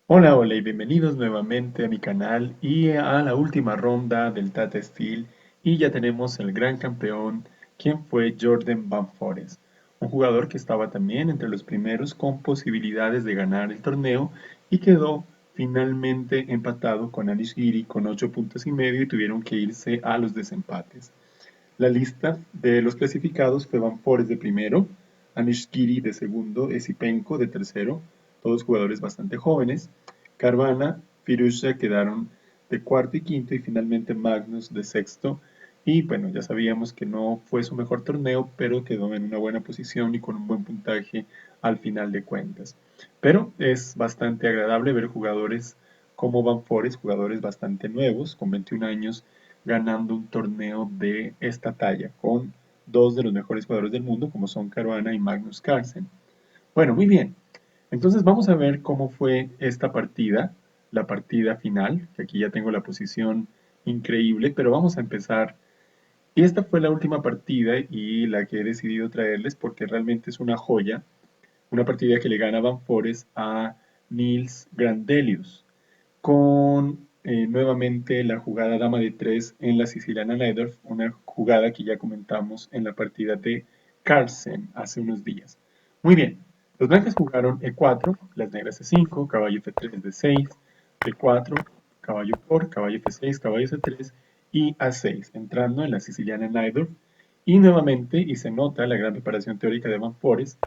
Hola, hola y bienvenidos nuevamente a mi canal y a la última ronda del Tata Steel y ya tenemos el gran campeón, quien fue Jordan Van Forest, un jugador que estaba también entre los primeros con posibilidades de ganar el torneo y quedó finalmente empatado con Anish Giri con 8 puntos y medio y tuvieron que irse a los desempates. La lista de los clasificados fue Van Forest de primero, Anish Giri de segundo, Esipenko de tercero, todos jugadores bastante jóvenes. Caruana, Firuzha quedaron de cuarto y quinto y finalmente Magnus de sexto. Y bueno, ya sabíamos que no fue su mejor torneo, pero quedó en una buena posición y con un buen puntaje al final de cuentas. Pero es bastante agradable ver jugadores como Van Forest, jugadores bastante nuevos, con 21 años, ganando un torneo de esta talla, con dos de los mejores jugadores del mundo, como son Caruana y Magnus Carlsen. Bueno, muy bien. Entonces vamos a ver cómo fue esta partida, la partida final, que aquí ya tengo la posición increíble, pero vamos a empezar. Y esta fue la última partida y la que he decidido traerles porque realmente es una joya, una partida que le gana Van Forest a Nils Grandelius con nuevamente la jugada dama de 3 en la siciliana Najdorf, una jugada que ya comentamos en la partida de Carlsen hace unos días. Muy bien, los blancas jugaron E4, las negras E5, caballo F3 D6, D4, caballo por, caballo F6, caballo C3 y A6, entrando en la siciliana Najdorf. Y nuevamente, y se nota la gran preparación teórica de Van Forest,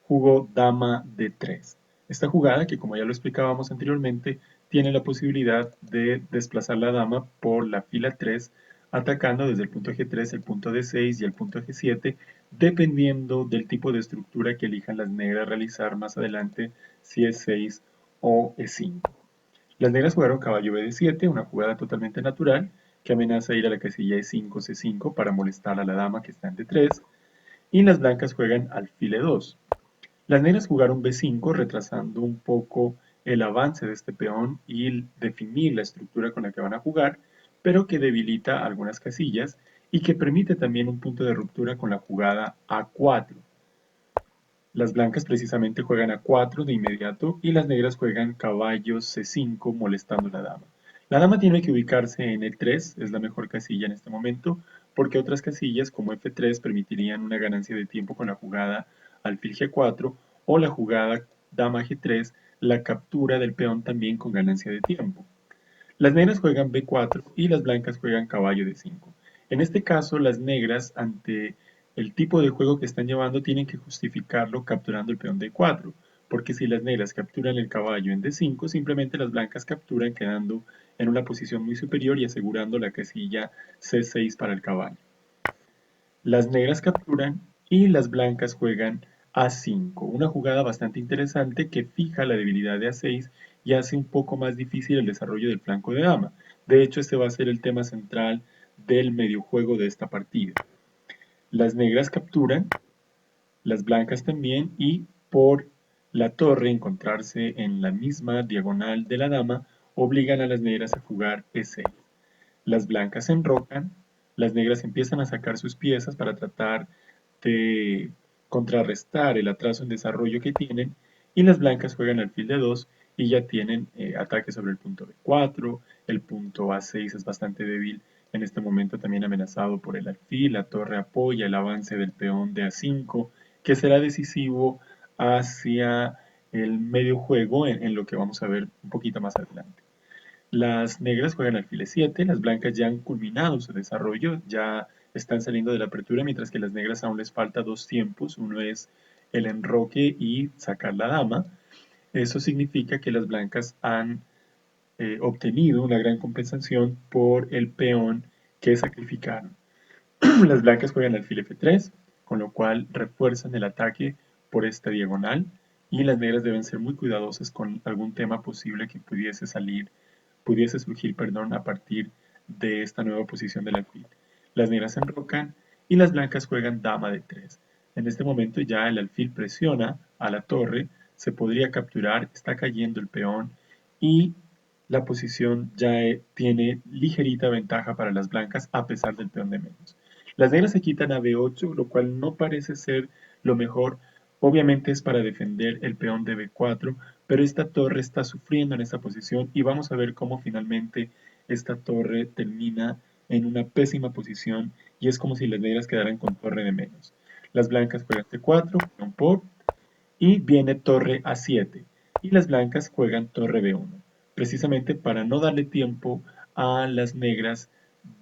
jugó dama de 3. Esta jugada, que como ya lo explicábamos anteriormente, tiene la posibilidad de desplazar la dama por la fila 3, atacando desde el punto G3, el punto D6 y el punto G7, dependiendo del tipo de estructura que elijan las negras realizar más adelante, si es 6 o E5. Las negras jugaron caballo BD7, una jugada totalmente natural que amenaza ir a la casilla E5, C5 para molestar a la dama que está en D3, y las blancas juegan alfil E2. Las negras jugaron B5, retrasando un poco el avance de este peón y definir la estructura con la que van a jugar, pero que debilita algunas casillas y que permite también un punto de ruptura con la jugada A4. Las blancas precisamente juegan A4 de inmediato y las negras juegan caballo C5 molestando a la dama. La dama tiene que ubicarse en E3, es la mejor casilla en este momento, porque otras casillas como F3 permitirían una ganancia de tiempo con la jugada alfil G4 o la jugada dama G3, la captura del peón también con ganancia de tiempo. Las negras juegan B4 y las blancas juegan caballo D5. En este caso, las negras, ante el tipo de juego que están llevando, tienen que justificarlo capturando el peón D4, porque si las negras capturan el caballo en D5, simplemente las blancas capturan quedando en una posición muy superior y asegurando la casilla C6 para el caballo. Las negras capturan y las blancas juegan A5, una jugada bastante interesante que fija la debilidad de A6 y hace un poco más difícil el desarrollo del flanco de dama. De hecho, este va a ser el tema central del mediojuego de esta partida. Las negras capturan, las blancas también, y por la torre encontrarse en la misma diagonal de la dama, obligan a las negras a jugar E6. Las blancas se enrocan, las negras empiezan a sacar sus piezas para tratar de contrarrestar el atraso en desarrollo que tienen, y las blancas juegan alfil de 2 y ya tienen ataque sobre el punto B4, el punto A6 es bastante débil en este momento, también amenazado por el alfil, la torre apoya el avance del peón de A5, que será decisivo hacia el medio juego en lo que vamos a ver un poquito más adelante. Las negras juegan alfil E7, las blancas ya han culminado su desarrollo, ya están saliendo de la apertura, mientras que las negras aún les falta dos tiempos. Uno es el enroque y sacar la dama. Eso significa que las blancas han obtenido una gran compensación por el peón que sacrificaron. Las blancas juegan alfil F3, con lo cual refuerzan el ataque por esta diagonal, y las negras deben ser muy cuidadosas con algún tema posible que pudiese surgir, perdón, a partir de esta nueva posición del alfil. Las negras se enrocan y las blancas juegan dama de 3. En este momento ya el alfil presiona a la torre, se podría capturar, está cayendo el peón y la posición ya tiene ligerita ventaja para las blancas a pesar del peón de menos. Las negras se quitan a B8, lo cual no parece ser lo mejor. Obviamente es para defender el peón de B4, pero esta torre está sufriendo en esta posición y vamos a ver cómo finalmente esta torre termina en una pésima posición y es como si las negras quedaran con torre de menos. Las blancas juegan C4, peón por, y viene torre A7 y las blancas juegan torre B1, precisamente para no darle tiempo a las negras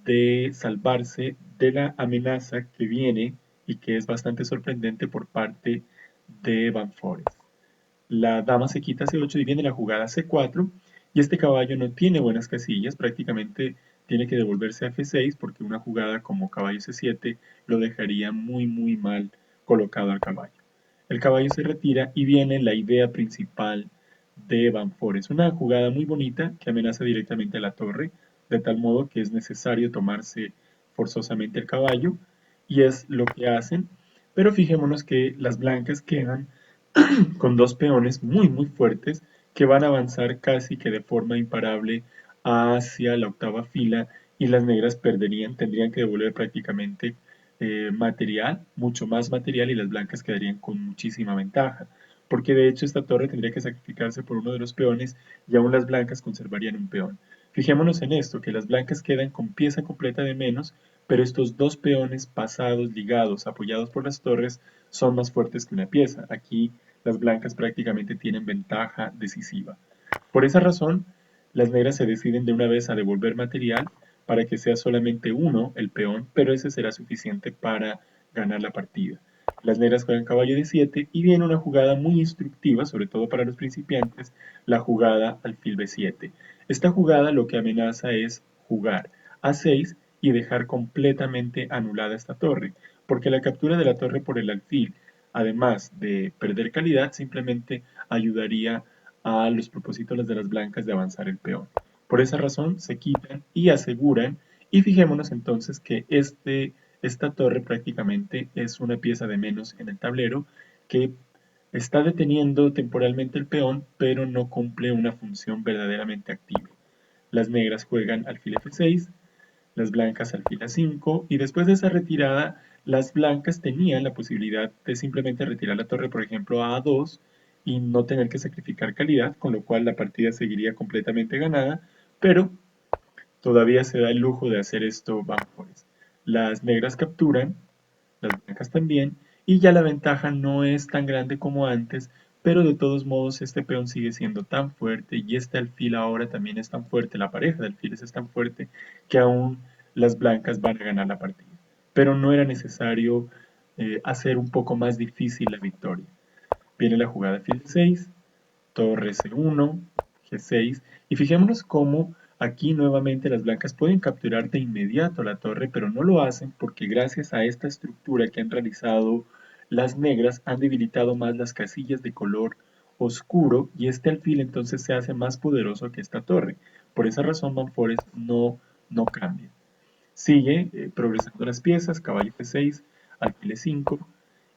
de salvarse de la amenaza que viene y que es bastante sorprendente por parte de Van Forest. La dama se quita C8 y viene la jugada C4 y este caballo no tiene buenas casillas, prácticamente tiene que devolverse a F6 porque una jugada como caballo C7 lo dejaría muy mal colocado al caballo. El caballo se retira y viene la idea principal de Van Forest, una jugada muy bonita que amenaza directamente a la torre, de tal modo que es necesario tomarse forzosamente el caballo y es lo que hacen, pero fijémonos que las blancas quedan con dos peones muy fuertes que van a avanzar casi que de forma imparable hacia la octava fila y las negras perderían, tendrían que devolver prácticamente material, mucho más material y las blancas quedarían con muchísima ventaja. Porque de hecho esta torre tendría que sacrificarse por uno de los peones y aún las blancas conservarían un peón. Fijémonos en esto, que las blancas quedan con pieza completa de menos, pero estos dos peones pasados, ligados, apoyados por las torres, son más fuertes que una pieza. Aquí las blancas prácticamente tienen ventaja decisiva. Por esa razón, las negras se deciden de una vez a devolver material para que sea solamente uno el peón, pero ese será suficiente para ganar la partida. Las negras juegan caballo de 7 y viene una jugada muy instructiva, sobre todo para los principiantes, la jugada alfil B7. Esta jugada lo que amenaza es jugar A6 y dejar completamente anulada esta torre, porque la captura de la torre por el alfil, además de perder calidad, simplemente ayudaría a los propósitos de las blancas de avanzar el peón. Por esa razón se quitan y aseguran, y fijémonos entonces que esta torre prácticamente es una pieza de menos en el tablero que está deteniendo temporalmente el peón, pero no cumple una función verdaderamente activa. Las negras juegan alfil F6, las blancas alfil A5 y después de esa retirada las blancas tenían la posibilidad de simplemente retirar la torre por ejemplo a A2 y no tener que sacrificar calidad, con lo cual la partida seguiría completamente ganada, pero todavía se da el lujo de hacer esto Van Forest. Las negras capturan, las blancas también, y ya la ventaja no es tan grande como antes, pero de todos modos este peón sigue siendo tan fuerte y este alfil ahora también es tan fuerte, la pareja de alfiles es tan fuerte que aún las blancas van a ganar la partida. Pero no era necesario hacer un poco más difícil la victoria. Viene la jugada alfil 6, torre C1, G6, y fijémonos cómo aquí nuevamente las blancas pueden capturar de inmediato la torre, pero no lo hacen porque gracias a esta estructura que han realizado las negras han debilitado más las casillas de color oscuro y este alfil entonces se hace más poderoso que esta torre. Por esa razón Van Forest no cambia. Sigue progresando las piezas, caballo F6, alfil E5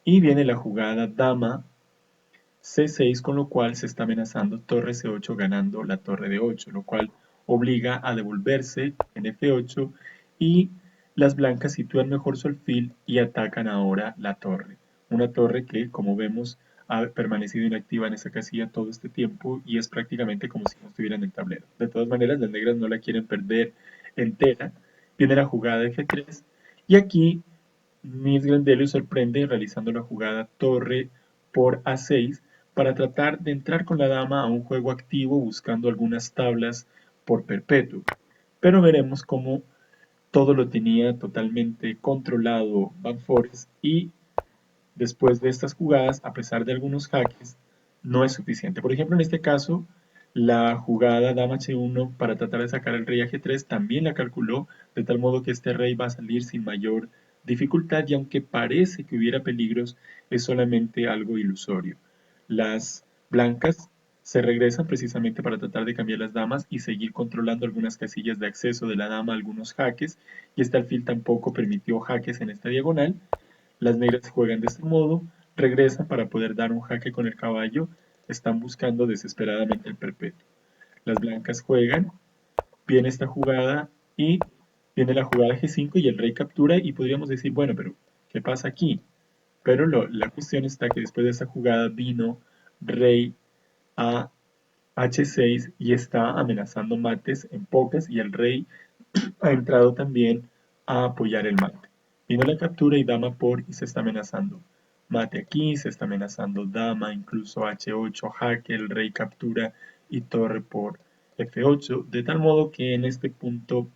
y viene la jugada dama C6, con lo cual se está amenazando torre C8 ganando la torre de 8, lo cual obliga a devolverse en F8 y las blancas sitúan mejor su alfil y atacan ahora la torre. Una torre que, como vemos, ha permanecido inactiva en esa casilla todo este tiempo y es prácticamente como si no estuviera en el tablero. De todas maneras, las negras no la quieren perder entera. Viene la jugada F3 y aquí Miss Grandelio sorprende realizando la jugada torre por A6 para tratar de entrar con la dama a un juego activo buscando algunas tablas por perpetuo. Pero veremos cómo todo lo tenía totalmente controlado Van Forest y después de estas jugadas, a pesar de algunos jaques, no es suficiente. Por ejemplo, en este caso, la jugada dama h1 para tratar de sacar el rey a g3 también la calculó, de tal modo que este rey va a salir sin mayor dificultad y aunque parece que hubiera peligros, es solamente algo ilusorio. Las blancas se regresan precisamente para tratar de cambiar las damas y seguir controlando algunas casillas de acceso de la dama a algunos jaques, y este alfil tampoco permitió jaques en esta diagonal. Las negras juegan de este modo, regresan para poder dar un jaque con el caballo, están buscando desesperadamente el perpetuo. Las blancas juegan, viene esta jugada y viene la jugada G5 y el rey captura y podríamos decir, bueno, pero ¿qué pasa aquí? Pero la cuestión está que después de esa jugada vino rey a H6 y está amenazando mates en pocas y el rey ha entrado también a apoyar el mate. Vino la captura y dama por y se está amenazando. Mate aquí, se está amenazando dama, incluso H8, jaque, el rey captura y torre por F8, de tal modo que en este punto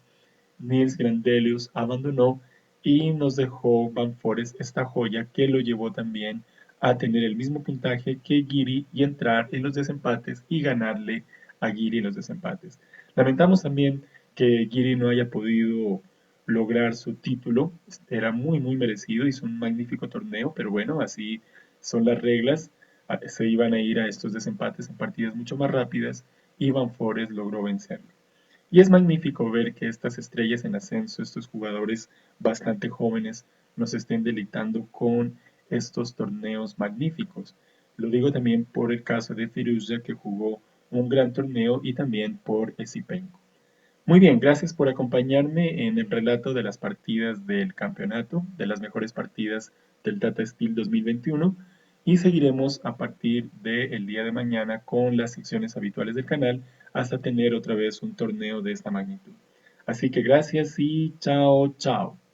Nils Grandelius abandonó y nos dejó Van Forest esta joya que lo llevó también a tener el mismo puntaje que Giri y entrar en los desempates y ganarle a Giri en los desempates. Lamentamos también que Giri no haya podido lograr su título, era muy merecido, hizo un magnífico torneo, pero bueno, así son las reglas, se iban a ir a estos desempates en partidas mucho más rápidas y Van Forest logró vencerlo. Y es magnífico ver que estas estrellas en ascenso, estos jugadores bastante jóvenes, nos estén deleitando con estos torneos magníficos. Lo digo también por el caso de Firuza, que jugó un gran torneo, y también por Esipenko. Muy bien, gracias por acompañarme en el relato de las partidas del campeonato, de las mejores partidas del Tata Steel 2021, y seguiremos a partir del día de mañana con las secciones habituales del canal hasta tener otra vez un torneo de esta magnitud. Así que gracias y chao, chao.